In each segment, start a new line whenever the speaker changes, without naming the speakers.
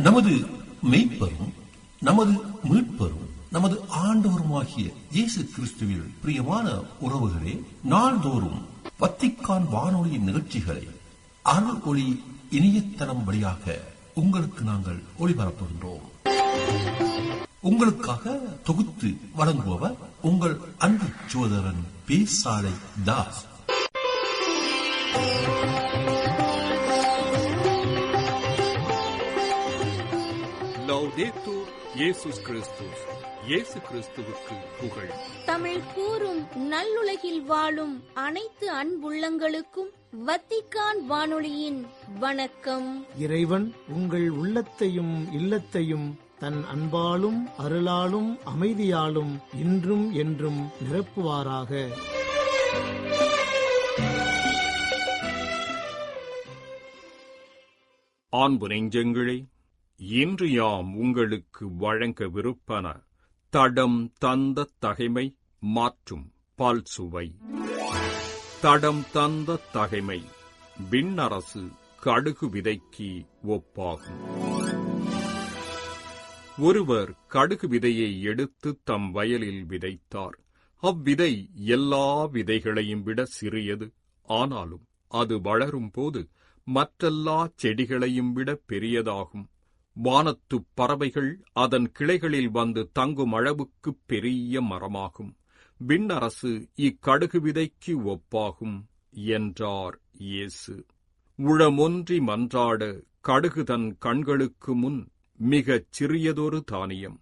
நமது மெய்ப்பரும் நமது மீட்பரும் நமது ஆண்டவருமாகிய இயேசு கிறிஸ்துவில் பிரியமான உறவுகளே, நாள்தோறும் வத்திக்கான் வானொலியின் நிகழ்ச்சிகளை அருள் ஒளி இணையதளம் வழியாக உங்களுக்கு நாங்கள் ஒளிபரப்புகின்றோம். உங்களுக்காக தொகுத்து வழங்குபவர் உங்கள் அன்பு சகோதரன் பேசாலை தாஸ்.
லௌதேத்தூர் இயேசுஸ் கிறிஸ்துஸ். இயேசு கிறிஸ்துவுக்கு புகழ்.
தமிழ் கூறும் நல்லுலகில் வாழும் அனைத்து அன்புள்ளங்களுக்கும் வத்திக்கான் வானொலியின் வணக்கம்.
இறைவன் உங்கள் உள்ளத்தையும் இல்லத்தையும் தன் அன்பாலும் அருளாலும் அமைதியாலும் இன்றும் என்றும் நிரப்புவாராக.
அன்பு நெஞ்சங்களே, இன்று யாம் உங்களுக்கு வழங்கவிருப்பன தடம் தந்த தகைமை மாற்றும் பால் சுவை. தடம் தந்த தகைமை விண்ணரசு கடுகு விதைக்கு ஒப்பாகும். ஒருவர் கடுகு விதையை எடுத்து தம் வயலில் விதைத்தார். அவ்விதை எல்லா விதைகளையும் விட சிறியது. ஆனாலும் அது வளரும் போது மற்றெல்லா செடிகளையும் விட பெரியதாகும். வானத்துப் பறவைகள் அதன் கிளைகளில் வந்து தங்கும் அளவுக்கு பெரிய மரமாகும். விண்ணரசு இக்கடுகு விதைக்கு ஒப்பாகும் என்றார் இயேசு. உளமொன்றி மன்றாட கடுகு தன் கண்களுக்கு முன் மிகச் சிறியதொரு தானியம்.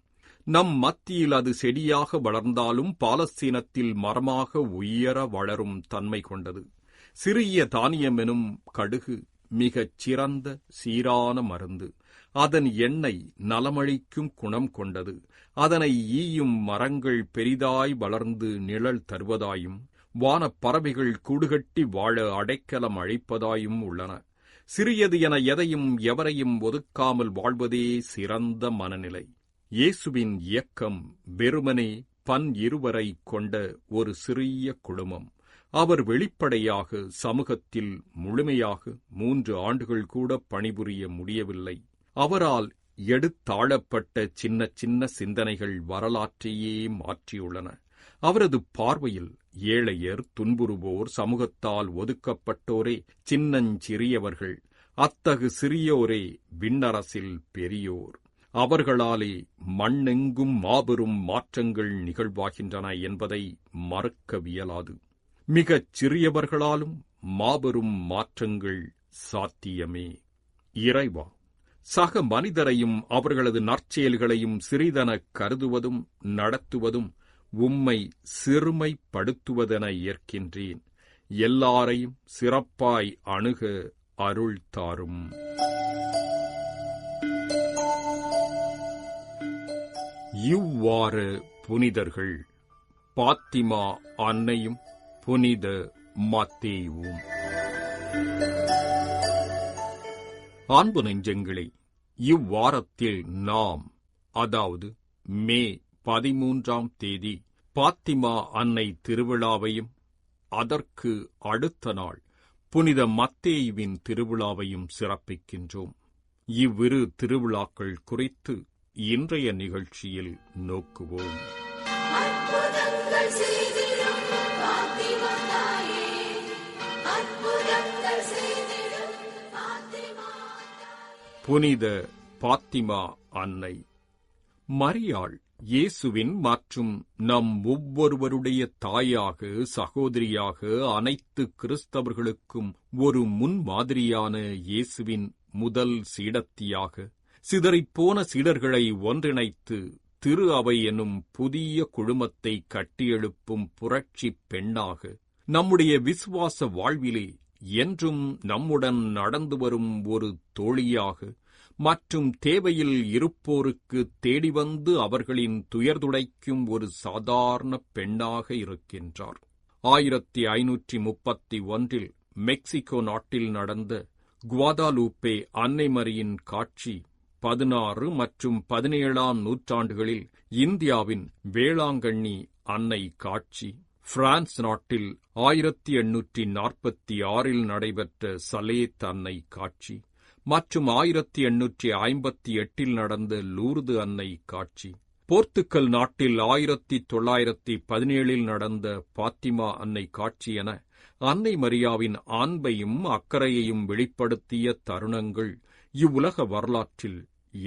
நம் மத்தியில் அது செடியாக வளர்ந்தாலும் பாலஸ்தீனத்தில் மரமாக உயர வளரும் தன்மை கொண்டது. சிறிய தானியம் எனும் கடுகு மிகச் சிறந்த சீரான மருந்து. அதன் எண்ணெய் நலமளிக்கும் குணம் கொண்டது. அதனை ஈயும் மரங்கள் பெரிதாய் வளர்ந்து நிழல் தருவதாயும் வானப் பறவைகள் கூடுகட்டி வாழ அடைக்கலம் அளிப்பதாயும் உள்ளன. சிறியது என எதையும் எவரையும் ஒதுக்காமல் வாழ்வதே சிறந்த மனநிலை. இயேசுவின் இயக்கம் வெறுமனே இருவரை கொண்ட ஒரு சிறிய குழுமம். அவர் வெளிப்படையாக சமூகத்தில் முழுமையாக 3 ஆண்டுகள் கூட பணிபுரிய முடியவில்லை. அவரால் எடுத்தாளப்பட்ட சின்ன சின்ன சிந்தனைகள் வரலாற்றையே மாற்றியுள்ளன. அவரது பார்வையில் ஏழையர், துன்புறுவோர், சமூகத்தால் ஒதுக்கப்பட்டோரே சின்னஞ்சிறியவர்கள். அத்தகு சிறியோரே விண்ணரசில் பெரியோர். அவர்களாலே மண்ணெங்கும் மாபெரும் மாற்றங்கள் நிகழ்வாகின்றன என்பதை மறுக்கவியலாது. மிகச் சிறியவர்களாலும் மாபெரும் மாற்றங்கள் சாத்தியமே. இறைவா, சக மனிதரையும் அவர்களது நற்செயல்களையும் சிறிதென கருதுவதும் நடத்துவதும் உம்மை சிறுமைப்படுத்துவதென ஏற்கின்றேன். எல்லாரையும் சிறப்பாய் அணுக அருள் தாரும். இவ்வாற புனிதர்கள் பாத்திமா அன்னையும் புனித மத்தேயுவும். அன்பு நெஞ்சங்களே, இவ்வாரத்தில் நாம், அதாவது மே 13ஆம் தேதி பாத்திமா அன்னை திருவிழாவையும் அதற்கு அடுத்த நாள் புனித மத்தேயுவின் திருவிழாவையும் சிறப்பிக்கின்றோம். இவ்விரு திருவிழாக்கள் குறித்து இன்றைய நிகழ்ச்சியில் நோக்குவோம். புனித பாத்திமா அன்னை. மரியாள் இயேசுவின் மற்றும் நம் ஒவ்வொருவருடைய தாயாக, சகோதரியாக, அனைத்து கிறிஸ்தவர்களுக்கும் ஒரு முன்மாதிரியான இயேசுவின் முதல் சீடத்தியாக, சிதறிப்போன சீடர்களை ஒன்றிணைத்து திரு அவை எனும் புதிய குழுமத்தை கட்டியெழுப்பும் புரட்சிப் பெண்ணாக, நம்முடைய விசுவாச வாழ்விலே என்றும் நம்முடன் நடந்து வரும் ஒரு தோழியாக மற்றும் தேவையில் இருப்போருக்கு தேடி வந்து அவர்களின் துயர்துடைக்கும் ஒரு சாதாரண பெண்ணாக இருக்கின்றார். 1531 மெக்சிகோ நாட்டில் நடந்த குவாதாலூப்பே அன்னை மரியின் காட்சி 16 மற்றும் 17ஆம் நூற்றாண்டுகளில் இந்தியாவின் வேளாங்கண்ணி அன்னை காட்சி, பிரான்ஸ் நாட்டில் 1846 நடைபெற்ற சலேத் அன்னை காட்சி, மற்றும் 1858 நடந்த லூர்து அன்னை காட்சி, போர்த்துக்கல் நாட்டில் 1917 நடந்த பாத்திமா அன்னை காட்சி என அன்னை மரியாவின் அன்பையும் அக்கறையையும் வெளிப்படுத்திய தருணங்கள் இவ்வுலக வரலாற்றில்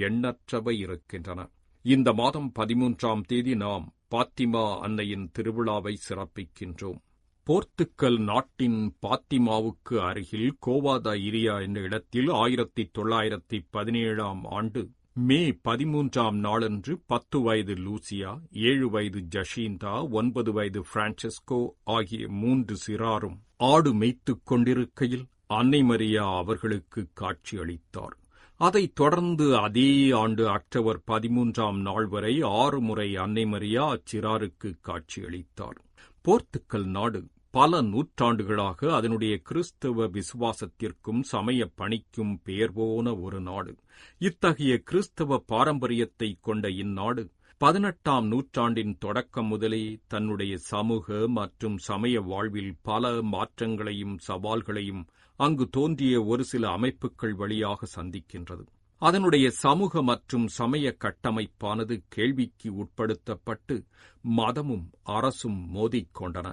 எண்ணற்றவை இருக்கின்றன. இந்த மாதம் 13ஆம் தேதி நாம் பாத்திமா அன்னையின் திருவிழாவை சிறப்பிக்கின்றோம். போர்த்துக்கல் நாட்டின் பாத்திமாவுக்கு அருகில் கோவாதா இரியா என்ற இடத்தில் 1917 ஆண்டு மே 13ஆம் நாளன்று 10 வயது லூசியா, 7 வயது ஜஷீந்தா, 9 வயது பிரான்செஸ்கோ ஆகிய 3 சிறாரும் ஆடு மேய்த்துக் கொண்டிருக்கையில் அன்னை மரியா அவர்களுக்கு காட்சியளித்தார். அதைத் தொடர்ந்து அதே ஆண்டு அக்டோபர் 13ஆம் நாள் வரை 6 முறை அன்னை மரியா அச்சிறாருக்கு காட்சியளித்தார். போர்த்துக்கல் நாடு பல நூற்றாண்டுகளாக அதனுடைய கிறிஸ்தவ விசுவாசத்திற்கும் சமய பணிக்கும் பெயர் போன ஒரு நாடு. இத்தகைய கிறிஸ்தவ பாரம்பரியத்தை கொண்ட இந்நாடு 18ஆம் நூற்றாண்டின் தொடக்கம் முதலே தன்னுடைய சமூக மற்றும் சமய வாழ்வில் பல மாற்றங்களையும் சவால்களையும் அங்கு தோன்றிய ஒரு சில அமைப்புகள் வழியாக சந்திக்கின்றது. அதனுடைய சமூக மற்றும் சமய கட்டமைப்பானது கேள்விக்கு உட்படுத்தப்பட்டு மதமும் அரசும் மோதிக்கொண்டன.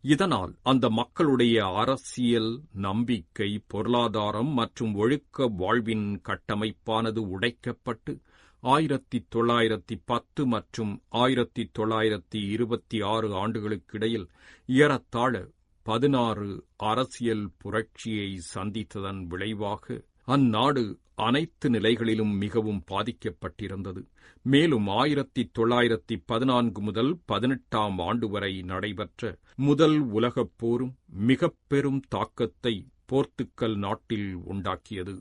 இதனால் அந்த மக்களுடைய அரசியல், நம்பிக்கை, பொருளாதாரம் மற்றும் ஒழுக்க வாழ்வின் கட்டமைப்பானது உடைக்கப்பட்டு 1910 மற்றும் 1926 ஆண்டுகளுக்கிடையில் ஏறத்தாழ 16 அரசியல் புரட்சியை சந்தித்ததன் விளைவாக அந்நாடு அனைத்து நிலைகளிலும் மிகவும் பாதிக்கப்பட்டிருந்தது. மேலும் 1914 முதல் 18ஆம் ஆண்டு வரை நடைபெற்ற முதல் உலகப் போரும் மிக பெரும் தாக்கத்தை போர்த்துக்கல் நாட்டில் உண்டாக்கியது.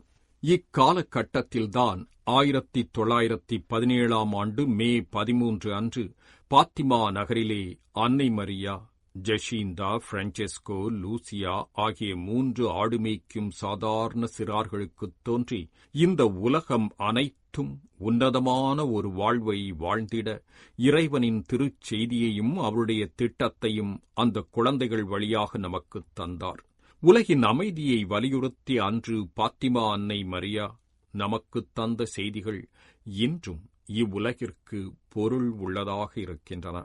இக்காலகட்டத்தில்தான் 1917ஆம் ஆண்டு மே 13 அன்று பாத்திமா நகரிலே அன்னை மரியா, ஜஷீந்தா, பிரான்செஸ்கோ, லூசியா ஆகிய 3 ஆடுமேய்க்கும் சாதாரண சிறார்களுக்குத் தோன்றி இந்த உலகம் அனைத்தும் உன்னதமான ஒரு வாழ்வை வாழ்ந்திட இறைவனின் திருச்செய்தியையும் அவருடைய திட்டத்தையும் அந்த குழந்தைகள் வழியாக நமக்குத் தந்தார். உலகின் அமைதியை வலியுறுத்தி அன்று பாத்திமா அன்னை மரியா நமக்குத் தந்த செய்திகள் இன்றும் இவ்வுலகிற்கு பொருள் உள்ளதாக இருக்கின்றன.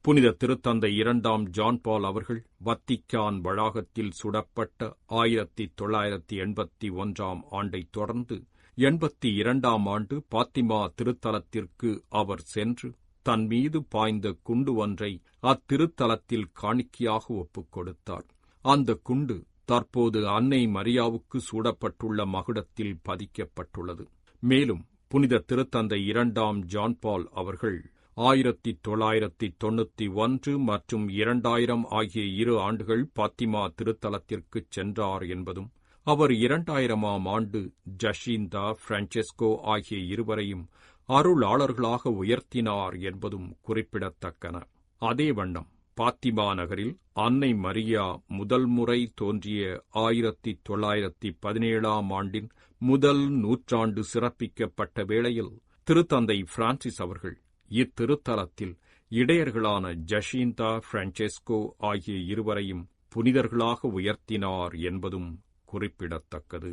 புனித திருத்தந்தை 2ஆம் ஜான் பால் அவர்கள் வத்திக்கான் வளாகத்தில் சுடப்பட்ட 1981ஆம் ஆண்டைத் தொடர்ந்து 82ஆம் ஆண்டு பாத்திமா திருத்தலத்திற்கு அவர் சென்று தன் மீது பாய்ந்த குண்டு ஒன்றை அத்திருத்தலத்தில் காணிக்கையாக ஒப்புக் கொடுத்தார். அந்த குண்டு தற்போது அன்னை மரியாவுக்கு சூடப்பட்டுள்ள மகுடத்தில் பதிக்கப்பட்டுள்ளது. மேலும் புனித திருத்தந்தை 2ஆம் ஜான் பால் அவர்கள் 1991 மற்றும் 2000 ஆகிய 2 ஆண்டுகள் பாத்திமா திருத்தலத்திற்குச் சென்றார் என்பதும், அவர் 2000ஆம் ஆண்டு ஜஷீந்தா, பிரான்செஸ்கோ ஆகிய இருவரையும் அருளாளர்களாக உயர்த்தினார் என்பதும் குறிப்பிடத்தக்கன. அதே வண்ணம் பாத்திமா நகரில் அன்னை மரியா முதல் முறை தோன்றிய 1917ஆம் ஆண்டின் முதல் நூற்றாண்டு சிறப்பிக்கப்பட்ட வேளையில் திருத்தந்தை பிரான்சிஸ் அவர்கள் இத்திருத்தலத்தில் இடையர்களான ஜஷீந்தா, பிரான்செஸ்கோ ஆகிய இருவரையும் புனிதர்களாக உயர்த்தினார் என்பதும் குறிப்பிடத்தக்கது.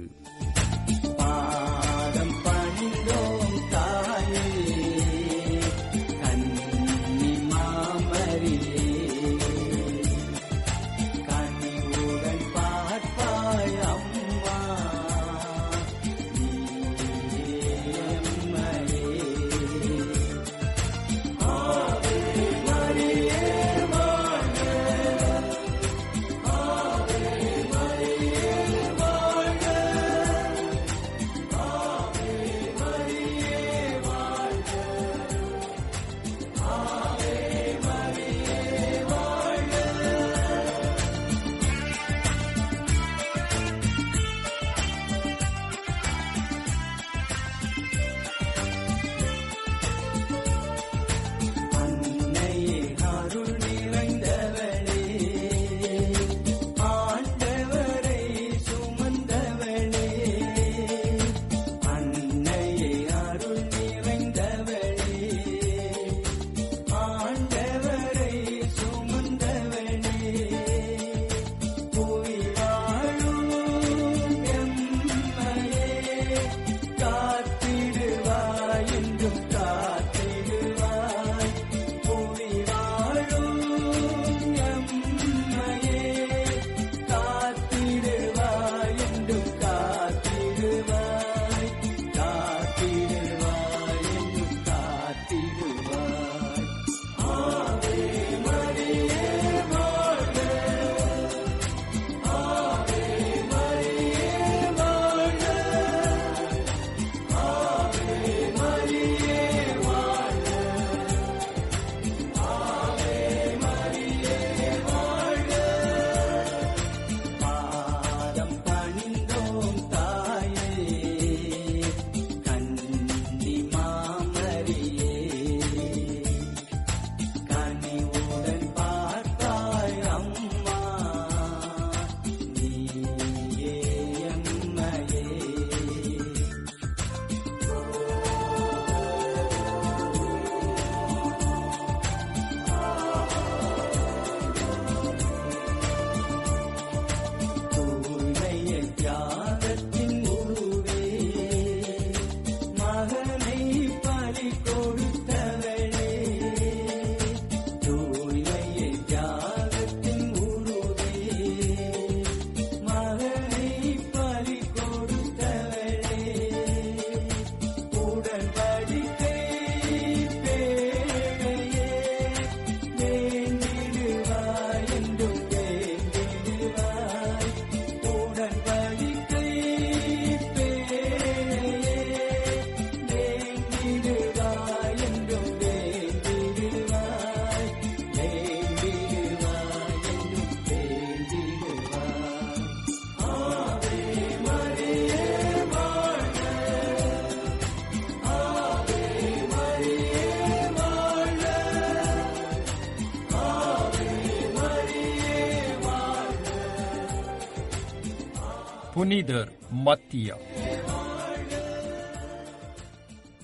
புனிதர் மத்தியா.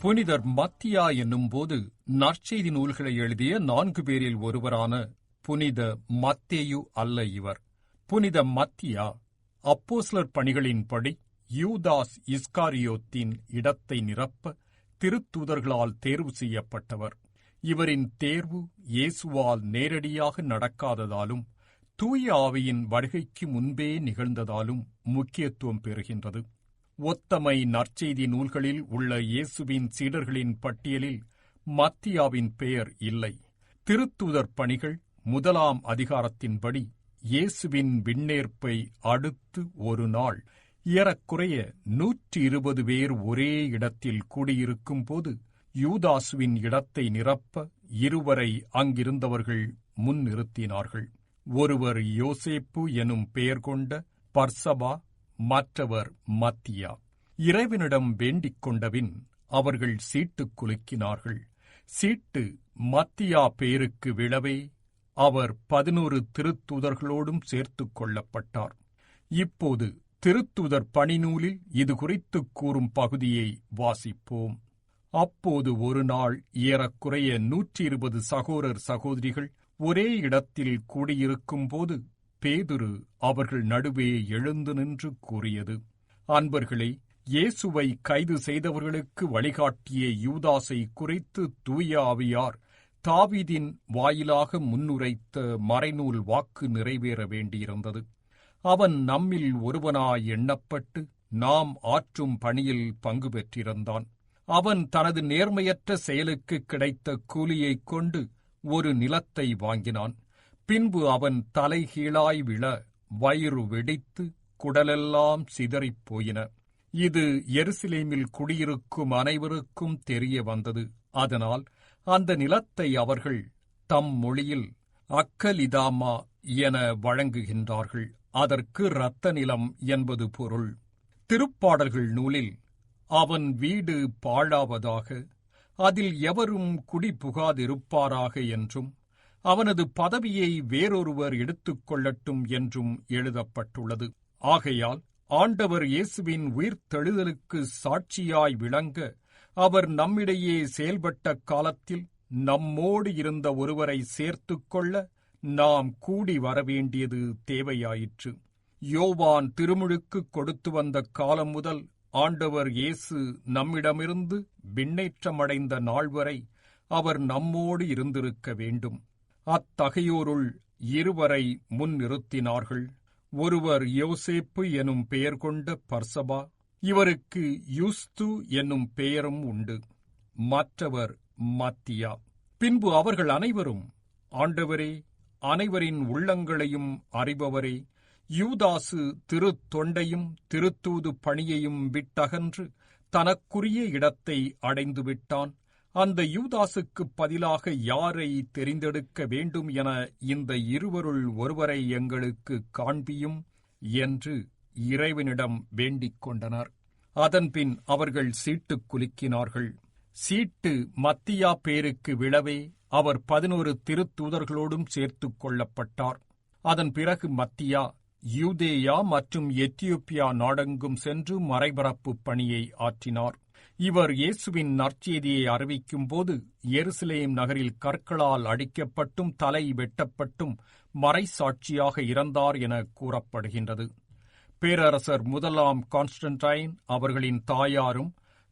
புனிதர் மத்தியா என்னும்போது நற்செய்தி நூல்களை எழுதிய 4 பேரில் ஒருவரான புனித மத்தேயு அல்ல இவர். புனித மத்தியா அப்போஸ்தலர் பணிகளின்படி யூதாஸ் இஸ்காரியோத்தின் இடத்தை நிரப்ப திருத்தூதர்களால் தேர்வு செய்யப்பட்டவர். இவரின் தேர்வு இயேசுவால் நேரடியாக நடக்காததாலும் தூய ஆவியின் வருகைக்கு முன்பே நிகழ்ந்ததாலும் முக்கியத்துவம் பெறுகின்றது. ஒத்தமை நற்செய்தி நூல்களில் உள்ள இயேசுவின் சீடர்களின் பட்டியலில் மத்தியாவின் பெயர் இல்லை. திருத்தூதர் பணிகள் 1 அதிகாரத்தின்படி இயேசுவின் விண்ணேற்பை அடுத்து ஒரு நாள் ஏறக்குறைய 120 பேர் ஒரே இடத்தில் கூடியிருக்கும் போது யூதாசுவின் இடத்தை நிரப்ப 2 அங்கிருந்தவர்கள் முன்னிறுத்தினார்கள். ஒருவர் யோசேப்பு எனும் பெயர் கொண்ட பர்சபா, மற்றவர் மத்தியா. இறைவனிடம் வேண்டிக் கொண்டபின் அவர்கள் சீட்டு குலுக்கினார்கள். சீட்டு மத்தியா பெயருக்கு விழவே அவர் 11 திருத்தூதர்களோடும் சேர்த்துக் கொள்ளப்பட்டார். இப்போது திருத்தூதர் பணிநூலில் இது குறித்து கூறும் பகுதியை வாசிப்போம். அப்போது ஒரு நாள் ஏறக்குறைய 120 சகோதரர் சகோதரிகள் ஒரே இடத்தில் கூடியிருக்கும்போது பேதுரு அவர்கள் நடுவே எழுந்து நின்று கூறியது, அன்பர்களே, இயேசுவை கைது செய்தவர்களுக்கு வழிகாட்டிய யூதாசை குறித்து தூய ஆவியார் தாவீதின் வாயிலாக முன்னுரைத்த மறைநூல் வாக்கு நிறைவேற வேண்டியிருந்தது. அவன் நம்மில் ஒருவனாய் எண்ணப்பட்டு நாம் ஆற்றும் பணியில் பங்கு பெற்றிருந்தான். அவன் தனது நேர்மையற்ற செயலுக்கு கிடைத்த கூலியைக் கொண்டு ஒரு நிலத்தை வாங்கினான். பின்பு அவன் தலைகீழாய் விழ வயிறு வெடித்து குடலெல்லாம் சிதறிப் போயின. இது எருசலேமில் குடியிருக்கும் அனைவருக்கும் தெரிய வந்தது. அதனால் அந்த நிலத்தை அவர்கள் தம் மொழியில் அக்கலிதாமா என வழங்குகின்றார்கள். அதற்கு இரத்த நிலம் என்பது பொருள். திருப்பாடல்கள் நூலில் அவன் வீடு பாழாவதாக, அதில் எவரும் குடிபுகாதிருப்பாராக என்றும் அவனது பதவியை வேறொருவர் எடுத்துக் கொள்ளட்டும் என்றும் எழுதப்பட்டுள்ளது. ஆகையால் ஆண்டவர் இயேசுவின் உயிர்த்தெழுதலுக்கு சாட்சியாய் விளங்க அவர் நம்மிடையே செயல்பட்ட காலத்தில் நம்மோடு இருந்த ஒருவரை சேர்த்துக் கொள்ள நாம் கூடி வரவேண்டியது தேவையாயிற்று. யோவான் திருமுழுக்கு கொடுத்து வந்த காலம் முதல் ஆண்டவர் இயேசு நம்மிடமிருந்து விண்ணேற்றமடைந்த நாள் வரை அவர் நம்மோடு இருந்திருக்க வேண்டும். அத்தகையோருள் 2 முன்னிறுத்தினார்கள். ஒருவர் யோசேப்பு எனும் பெயர் கொண்ட பர்சபா, இவருக்கு யூஸ்து என்னும் பெயரும் உண்டு. மற்றவர் மத்தியா. பின்பு அவர்கள் அனைவரும், ஆண்டவரே, அனைவரின் உள்ளங்களையும் அறிபவரே, யூதாசு திருத்தொண்டையும் திருத்தூது பணியையும் விட்டகன்று தனக்குரிய இடத்தை அடைந்துவிட்டான். அந்த யூதாசுக்குப் பதிலாக யாரை தெரிந்தெடுக்க வேண்டும் என இந்த 2 ஒருவரை எங்களுக்கு காண்பியும் என்று இறைவனிடம் வேண்டிக் கொண்டனர். அதன்பின் அவர்கள் சீட்டு குலுக்கினார்கள். சீட்டு மத்தியா பேருக்கு விழவே அவர் 11 திருத்தூதர்களோடும் சேர்த்துக் கொள்ளப்பட்டார். அதன் பிறகு மத்தியா யூதேயா மற்றும் எத்தியோப்பியா நாடெங்கும் சென்று மறைபரப்பு பணியை ஆற்றினார். இவர் இயேசுவின் நற்செய்தியை அறிவிக்கும்போது எருசலேம் நகரில் கற்களால் அடிக்கப்பட்டும் தலை வெட்டப்பட்டும் மறைசாட்சியாக இறந்தார் என கூறப்படுகின்றது. பேரரசர் 1 கான்ஸ்டன்டைன் அவர்களின் தாயாரும்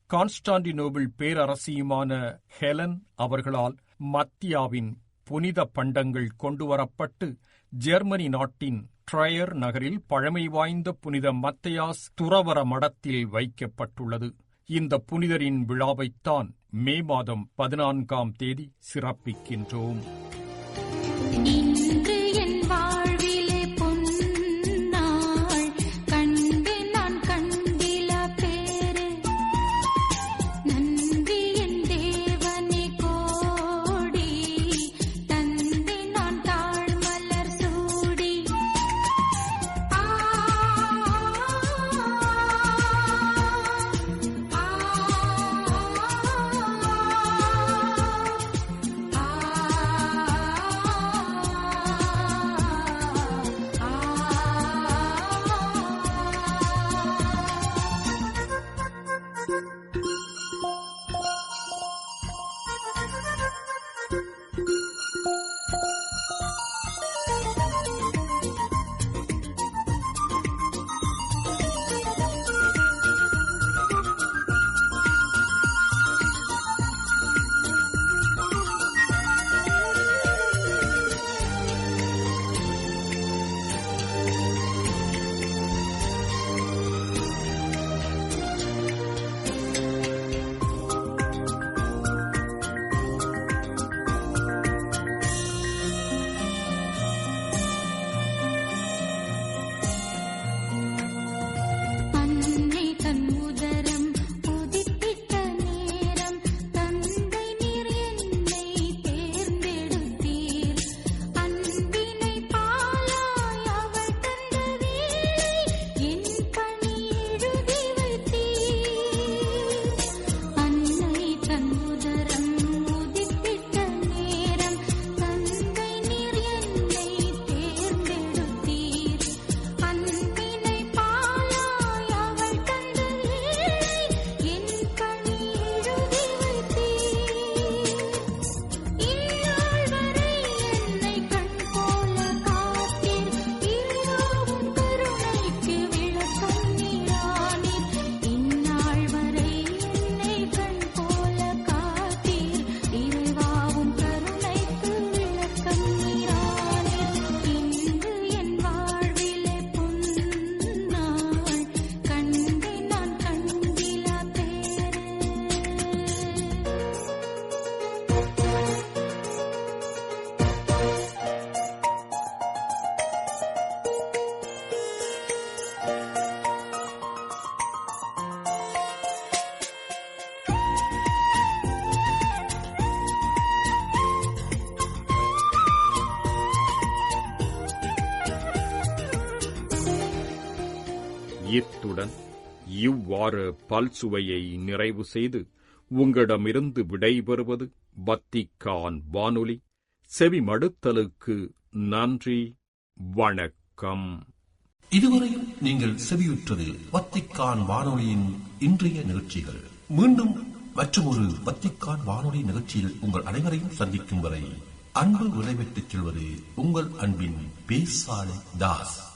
கான்ஸ்டாண்டினோபிள் பேரரசியுமான ஹெலன் அவர்களால் மத்தியாவின் புனித பண்டங்கள் கொண்டுவரப்பட்டு ஜெர்மனி நாட்டின் ட்ரையர் நகரில் பழமை வாய்ந்த புனித மத்தேயாஸ் துறவற மடத்தில் வைக்கப்பட்டுள்ளது. இந்த புனிதரின் விழாவைத்தான் மே மாதம் 14ஆம் தேதி சிறப்பிக்கின்றோம். இத்துடன் இவ்வாறு பல்சுவையை நிறைவு செய்து உங்களிடமிருந்து விடைபெறுவது வத்திக்கான் வானொலி. செவிமடுத்தலுக்கு நன்றி, வணக்கம்.
இதுவரையும் நீங்கள் செவியுற்றது வத்திக்கான் வானொலியின் இன்றைய நிகழ்ச்சிகள். மீண்டும் மற்றொரு வத்திக்கான் வானொலி நிகழ்ச்சியில் உங்கள் அனைவரையும் சந்திக்கும் வரை அன்பு விடைபெற்றுச் செல்வது உங்கள் அன்பின் பேசாலை தாஸ்.